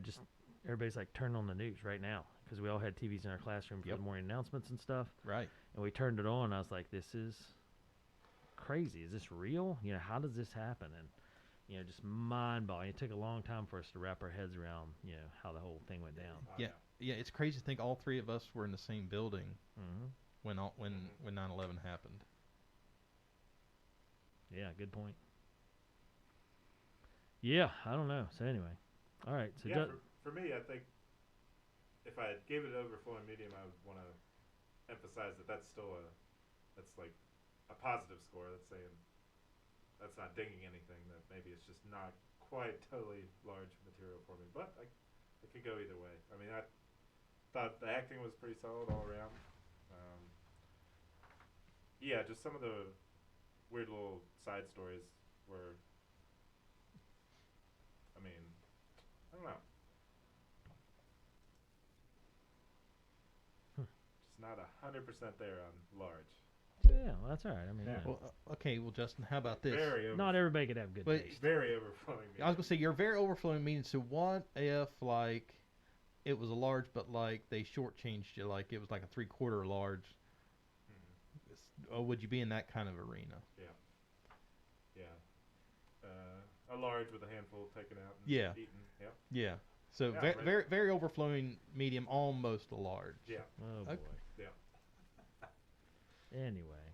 just everybody's like, turn on the news right now, because we all had TVs in our classroom for the morning announcements and stuff. Right. And we turned it on, and I was like, this is crazy. Is this real? How does this happen? And, just mind-boggling. It took a long time for us to wrap our heads around, how the whole thing went down. Yeah. Yeah, it's crazy to think all three of us were in the same building when 9/11 happened. Yeah, good point. Yeah, I don't know. So anyway, all right. So for me, I think if I gave it an overflowing medium, I would want to emphasize that's like a positive score. That's saying that's not dinging anything. That maybe it's just not quite totally large material for me, but it could go either way. I mean, I thought the acting was pretty solid all around. Yeah, just some of the weird little side stories were, I mean, I don't know. Just not 100% there on large. yeah, well, that's all right. I mean, Yeah. Well, okay, well, Justin, how about this? not everybody could have good But- taste. Very overflowing. I was going to say, you're very overflowing meaning, so what if, like, it was a large, but, like, they shortchanged you, like, it was like a 3/4 large? Or would you be in that kind of arena? Yeah. A large with a handful taken out and Yeah. eaten. Yep. Yeah. So Yeah, right. very, very overflowing medium, almost a large. Yeah. Oh boy. Okay. Yeah. Anyway,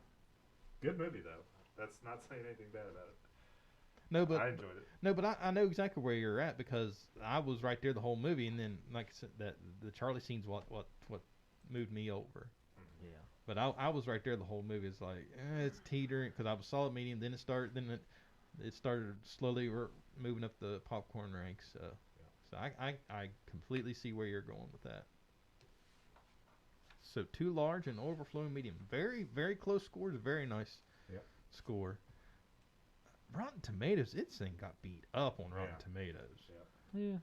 Good movie though. That's not saying anything bad about it. No, but I enjoyed it. No, but I know exactly where you're at because I was right there the whole movie, and then like I said, that the Charlie scene's what moved me over. yeah. But I was right there the whole movie. It's like it's teetering because I was solid medium. Then it started slowly moving up the popcorn ranks. So I completely see where you're going with that. So too large and overflowing medium. Very, very close scores. Very nice score. Rotten Tomatoes, this thing got beat up on Rotten Tomatoes. Yeah.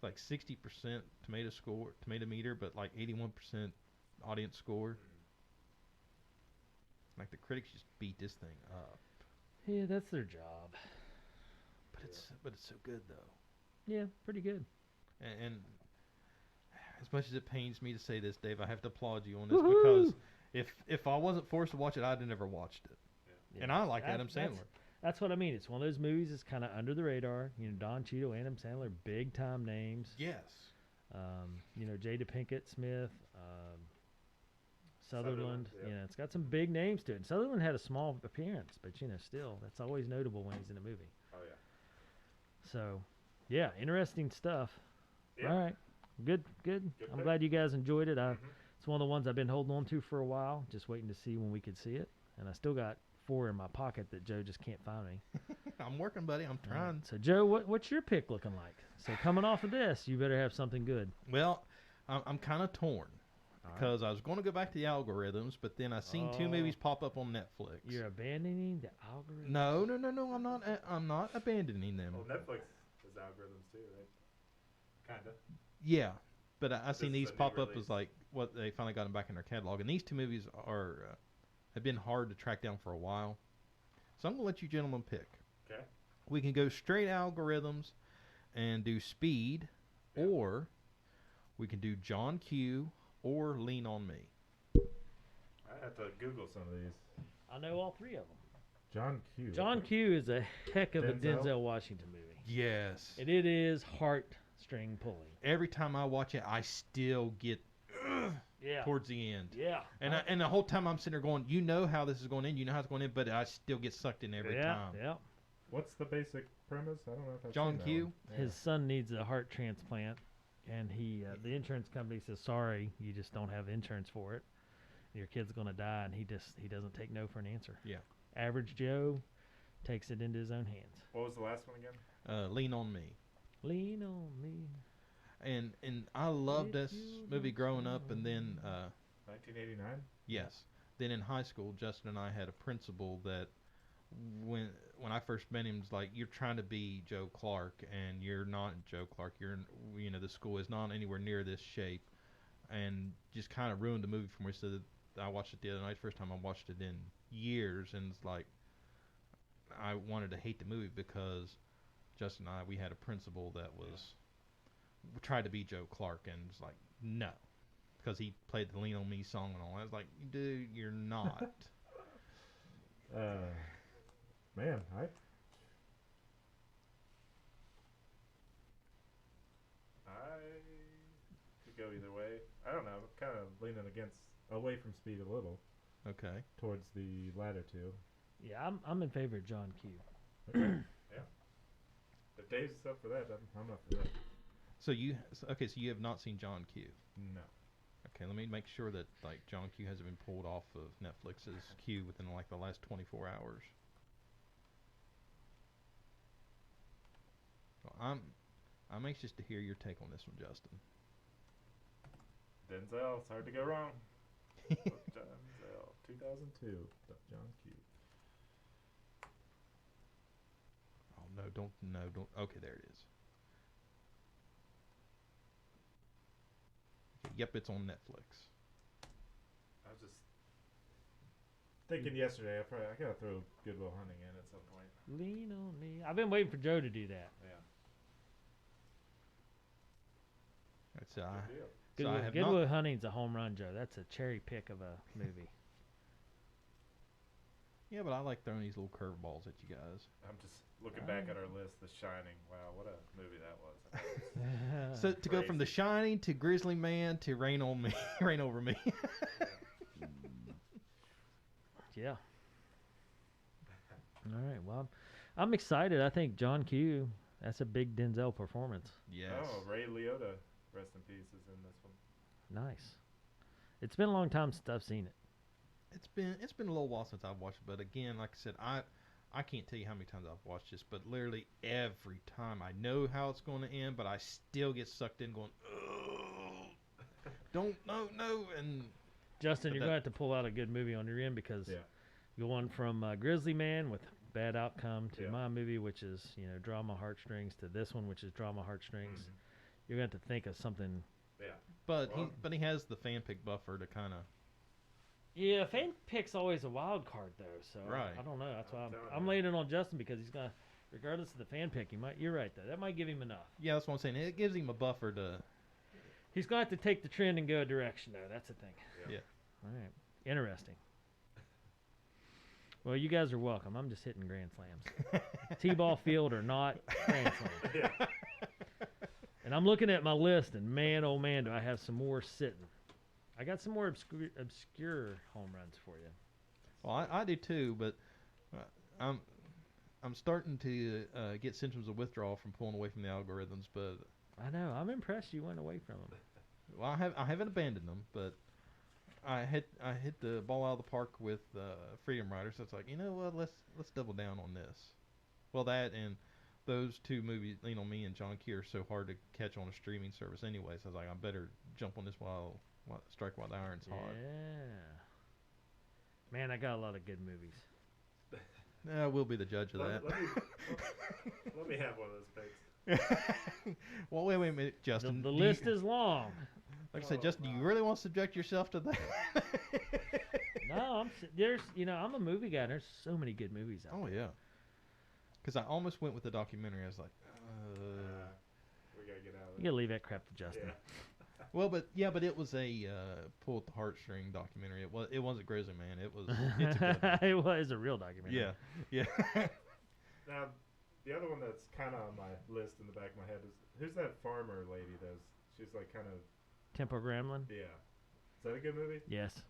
Like 60% tomato meter, but like 81% audience score. Like the critics just beat this thing up. Yeah, that's their job. But it's so good though. Yeah, pretty good. And as much as it pains me to say this, Dave, I have to applaud you on this because if I wasn't forced to watch it, I'd have never watched it. Yeah. And I like Adam Sandler. That's what I mean. It's one of those movies that's kind of under the radar. Don Cheadle, Adam Sandler, big time names. Yes. Jada Pinkett Smith, Sutherland. Yeah. It's got some big names to it. And Sutherland had a small appearance, but still, that's always notable when he's in a movie. Oh yeah. So, yeah, interesting stuff. Yeah. All right, good. I'm pick. glad you guys enjoyed it. It's one of the ones I've been holding on to for a while, just waiting to see when we could see it. And I still got 4 in my pocket that Joe just can't find me. I'm working, buddy. I'm trying. So, Joe, what's your pick looking like? So, coming off of this, you better have something good. Well, I'm kind of torn because I was going to go back to the algorithms, but then I seen 2 movies pop up on Netflix. You're abandoning the algorithm? No. I'm not abandoning them. Well, Netflix has algorithms too, right? Kinda. Yeah, but I seen This is these a new pop up release. as like what they finally got them back in their catalog, and these 2 movies have been hard to track down for a while. So I'm gonna let you gentlemen pick. Okay. We can go straight algorithms and do Speed, or we can do John Q or Lean on Me. I have to Google some of these. I know all 3 of them. John Q. John Q is a heck of a Denzel? Denzel Washington movie. Yes. And it is heartstring pulling. Every time I watch it, I still get Yeah. towards the end. Yeah. And the whole time I'm sitting there going, you know how this is going in, but I still get sucked in every time. Yeah. What's the basic premise? I don't know if I've John seen that Q? one. Yeah. His son needs a heart transplant, and the insurance company says, sorry, you just don't have insurance for it. Your kid's going to die, and he doesn't take no for an answer. Yeah. Average Joe takes it into his own hands. What was the last one again? Lean on Me. Lean on me. And I loved If this you movie don't growing up, and know. then 1989. yes, then in high school, Justin and I had a principal that when I first met him was like, "You're trying to be Joe Clark, and you're not Joe Clark. The school is not anywhere near this shape," and just kind of ruined the movie for me. So that I watched it the other night, first time I watched it in years, and it's like I wanted to hate the movie because Justin and I we had a principal that was tried to be Joe Clark, and was like, no, because he played the Lean on Me song and all. I was like, dude, you're not. Man, I could go either way. I don't know. Kind of leaning away from Speed a little Okay. towards the latter two. Yeah, I'm in favor of John Q. Yeah. If Dave's up for that, I'm up for that. So you have not seen John Q. No. Okay, let me make sure that like John Q hasn't been pulled off of Netflix's queue within like the last 24 hours. Well, I'm anxious to hear your take on this one, Justin. Denzel, it's hard to go wrong. Denzel, 2002, John Q. Oh no, don't. Okay, there it is. Okay, yep, it's on Netflix. I was just thinking yesterday, I gotta throw Good Will Hunting in at some point. Lean on me. I've been waiting for Joe to do that. Yeah. That's Good deal. So I have Good not. Will Hunting's a home run, Joe. That's a cherry pick of a movie. Yeah, but I like throwing these little curveballs at you guys. I'm just looking back at our list, The Shining. Wow, what a movie that was. So to go from The Shining to Grizzly Man to Rain on Me, Rain Over Me. Yeah. All right. Well, I'm excited. I think John Q. That's a big Denzel performance. Yes. Oh, Ray Liotta, rest in peace, is in this one. Nice. It's been a long time since I've seen it. It's been a little while since I've watched it, but again, like I said, I can't tell you how many times I've watched this, but literally every time I know how it's going to end, but I still get sucked in going, oh, no, and Justin, But you're that- going to have to pull out a good movie on your end because going from Grizzly Man with bad outcome to my movie, which is drama heartstrings, to this one, which is drama heartstrings. You're going to have to think of something. Yeah. but Well- he has the fan pick buffer to kind of. Yeah, fan pick's always a wild card though, so Right. I don't know. That's why I'm telling I'm you. laying it on Justin because he's gonna, regardless of the fan pick, you're right though. That might give him enough. Yeah, that's what I'm saying. It gives him a buffer to. He's going to have to take the trend and go a direction though. That's the thing. Yeah. All right. Interesting. Well, you guys are welcome. I'm just hitting grand slams. T-ball field or not, grand slam. Yeah. And I'm looking at my list, and man, oh man, do I have some more sitting. I got some more obscure home runs for you. Well, I do too, but I'm starting to get symptoms of withdrawal from pulling away from the algorithms. But I know. I'm impressed you went away from them. well, I haven't abandoned them, but I hit the ball out of the park with Freedom Riders. So it's like, you know what? Let's double down on this. Well, that and those two movies, Lean on Me and John Q, are so hard to catch on a streaming service anyway. So I was like, I better jump on this while strike while the iron's hot. Yeah. Man, I got a lot of good movies. We'll be the judge of that. Let me have one of those picks. Well, wait a minute, Justin. The Do you- list is long. Like I said, Justin, do you really want to subject yourself to that? No, I'm a movie guy. There's so many good movies out there. Oh yeah. Because I almost went with the documentary. I was like, We gotta get out of You it. gotta leave that crap to Justin. Yeah. well, but it was a pull at the heartstring documentary. It wasn't Grizzly Man. It's a good one. It was a real documentary. Yeah. Now, the other one that's kind of on my list in the back of my head is who's that farmer lady? She's like kind of Tempo Gremlin. Is that a good movie? Yes,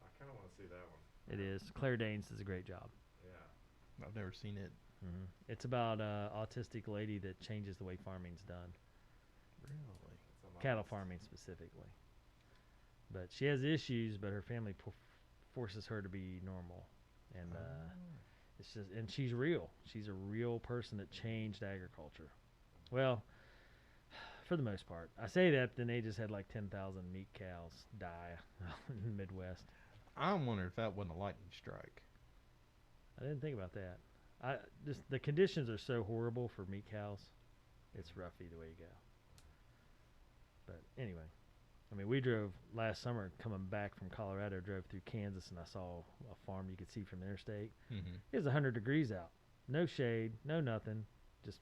I kind of want to see that one. it is. Claire Danes does a great job. Yeah. I've never seen it. It's about an autistic lady that changes the way farming's done. Really? That's on my Cattle list. farming specifically. But she has issues, but her family forces her to be normal, and it's just, and she's real. She's a real person that changed agriculture. Well, for the most part. I say that, then they just had like 10,000 meat cows die in the Midwest. I'm wondering if that wasn't a lightning strike. I didn't think about that. The conditions are so horrible for meat cows. It's rough either way you go. But anyway, I mean, we drove last summer coming back from Colorado, drove through Kansas, and I saw a farm you could see from the interstate. Mm-hmm. It was 100 degrees out. No shade, no nothing. Just,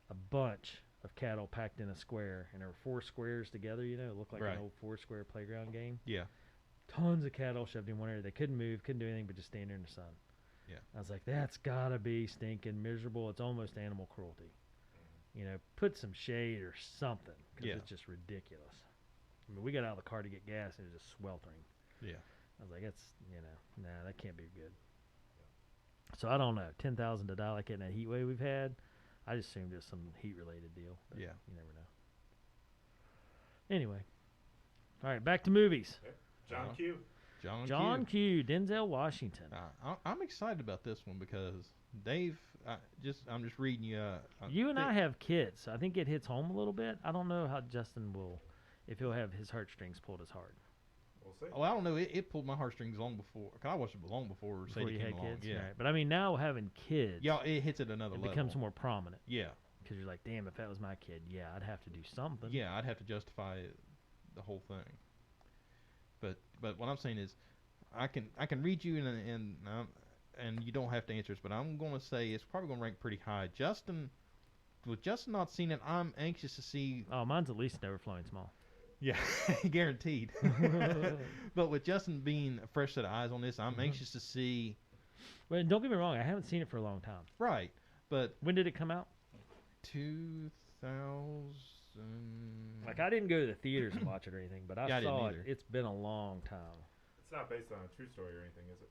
a bunch of cattle packed in a square. And there were 4 squares together, it looked like an old 4-square playground game. Yeah. Tons of cattle shoved in one area. They couldn't move, couldn't do anything but just stand there in the sun. Yeah. I was like, that's got to be stinking miserable. It's almost animal cruelty. Put some shade or something, because it's just ridiculous. I mean, we got out of the car to get gas, and it was just sweltering. Yeah. I was like, that's, nah, that can't be good. So I don't know. 10,000 to die like in that heat wave we've had, I just assumed it was some heat-related deal. But Yeah. You never know. Anyway. All right, back to movies. Okay. John Q. John Q. Denzel Washington. I'm excited about this one because Dave, I'm just reading you. You and I have kids, so I think it hits home a little bit. I don't know how Justin if he'll have his heartstrings pulled as hard. We'll see. Oh, I don't know. It pulled my heartstrings long before. Cause I watched it long before Sadie you came had along. kids. Yeah. Right. But I mean, now having kids, Yeah, it hits at another it level. becomes more prominent. Yeah. Because you're like, damn, if that was my kid, yeah, I'd have to do something. Yeah, I'd have to justify the whole thing. But what I'm saying is, I can read you and you don't have to answer this, but I'm going to say it's probably going to rank pretty high. With Justin not seen it, I'm anxious to see. Oh, mine's at least overflowing small. Yeah, guaranteed. But with Justin being a fresh set of eyes on this, I'm anxious to see. Well, don't get me wrong, I haven't seen it for a long time. Right, but When did it come out? 2000. Like, I didn't go to the theaters and watch it or anything, but I Yeah, I saw didn't it. either. It's been a long time. It's not based on a true story or anything, is it?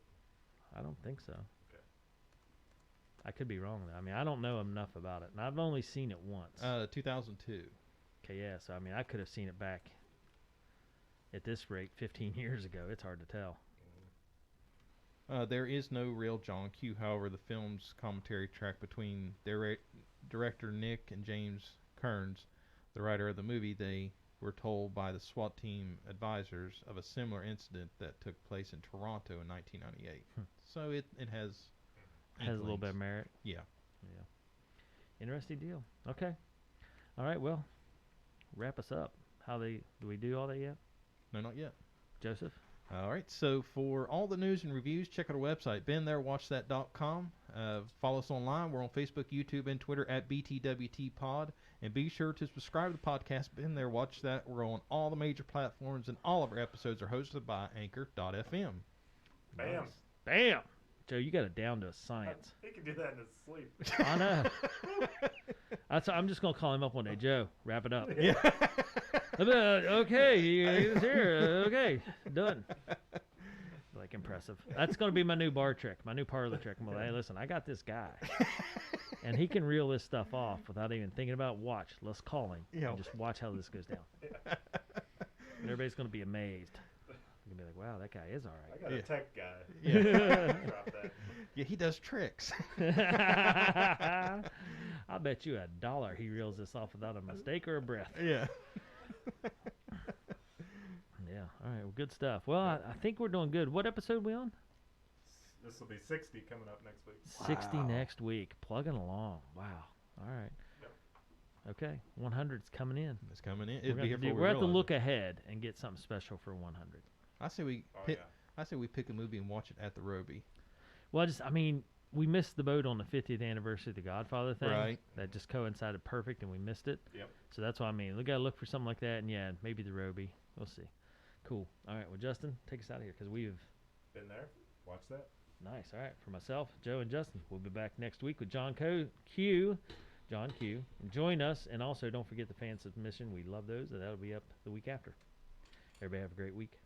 I don't think so. Okay. I could be wrong, though. I mean, I don't know enough about it, and I've only seen it once. 2002. Okay, yeah, so I mean, I could have seen it back at this rate 15 years ago. It's hard to tell. There is no real John Q. However, the film's commentary track between director Nick and James Kearns, the writer of the movie, they were told by the SWAT team advisors of a similar incident that took place in Toronto in 1998. So it has a little bit of merit. Yeah. Interesting deal. Okay. All right, well, wrap us up. Do we do all that yet? No, not yet. Joseph? All right, so for all the news and reviews, check out our website, beentherewatchthat.com. Follow us online. We're on Facebook, YouTube, and Twitter at BTWTpod. And be sure to subscribe to the podcast, Been There, Watch That. We're on all the major platforms, and all of our episodes are hosted by Anchor.fm. Bam. Nice. Bam! Joe, you got it down to a science. He can do that in his sleep. I know. I'm just going to call him up one day. Joe, wrap it up. Yeah. Okay, he's here. Okay, done. Like, impressive. That's going to be my new bar trick, my new parlor trick. I'm like, hey, listen, I got this guy. And he can reel this stuff off without even thinking about watch. Let's call him. Yeah. And just watch how this goes down. And everybody's going to be amazed. You're going to be like, wow, that guy is all I right. got a tech guy. Yeah. Drop that. Yeah, he does tricks. I bet you $1 he reels this off without a mistake or a breath. Yeah. Yeah. All right. Well, good stuff. Well, I think we're doing good. What episode we on? This will be 60 coming up next week. 60 Wow. next week. Plugging along. Wow. All right. Yep. Okay. 100's coming in. It's coming in. We're It'll be here gonna before we're we at to realize look it. ahead and get something special for 100. I say we Oh, pick. yeah. I say we pick a movie and watch it at the Roby. Well, I mean, we missed the boat on the 50th anniversary of the Godfather thing. Right. That just coincided perfect, and we missed it. Yep. So that's what I mean. We got to look for something like that, and yeah, maybe the Roby. We'll see. Cool. All right. Well, Justin, take us out of here because we've Been there. Watch that. nice. All right. For myself, Joe, and Justin, we'll be back next week with John Q. And join us, and also don't forget the fan submission. We love those, and that'll be up the week after. Everybody have a great week.